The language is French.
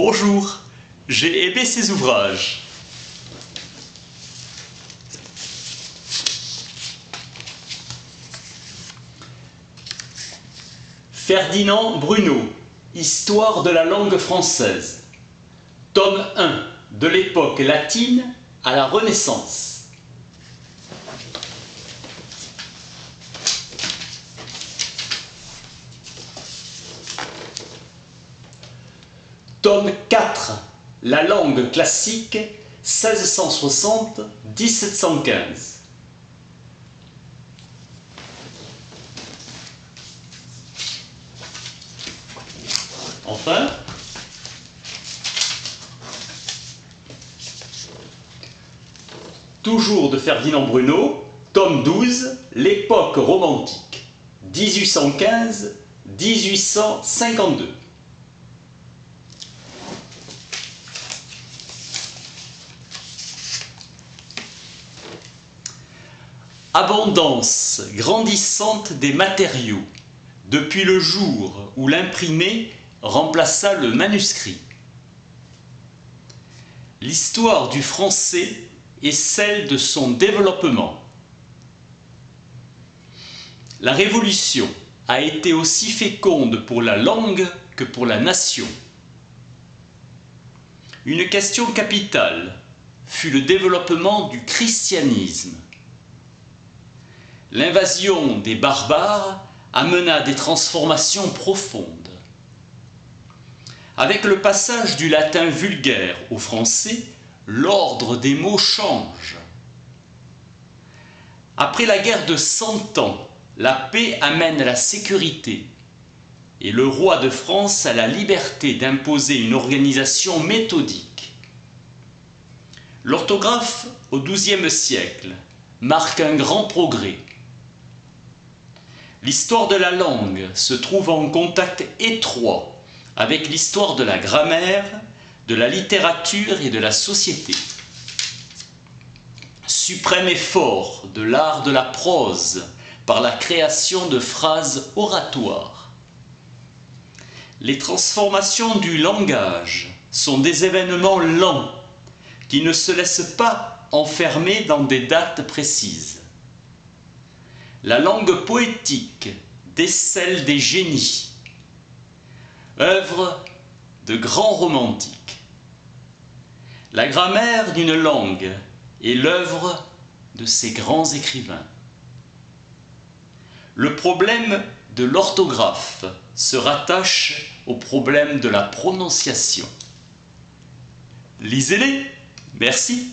Bonjour, j'ai aimé ces ouvrages. Ferdinand Bruno, Histoire de la langue française. Tome 1, de l'époque latine à la Renaissance. Tome 4, la langue classique, 1660-1715. Enfin, toujours de Ferdinand Bruno, tome 12, l'époque romantique, 1815-1852. Abondance grandissante des matériaux, depuis le jour où l'imprimé remplaça le manuscrit. L'histoire du français est celle de son développement. La Révolution a été aussi féconde pour la langue que pour la nation. Une question capitale fut le développement du christianisme. L'invasion des barbares amena des transformations profondes. Avec le passage du latin vulgaire au français, l'ordre des mots change. Après la guerre de 100 ans, la paix amène la sécurité et le roi de France a la liberté d'imposer une organisation méthodique. L'orthographe, au XIIe siècle, marque un grand progrès. L'histoire de la langue se trouve en contact étroit avec l'histoire de la grammaire, de la littérature et de la société. Suprême effort de l'art de la prose par la création de phrases oratoires. Les transformations du langage sont des événements lents qui ne se laissent pas enfermer dans des dates précises. La langue poétique décèle des génies, œuvre de grands romantiques. La grammaire d'une langue est l'œuvre de ces grands écrivains. Le problème de l'orthographe se rattache au problème de la prononciation. Lisez-les, merci.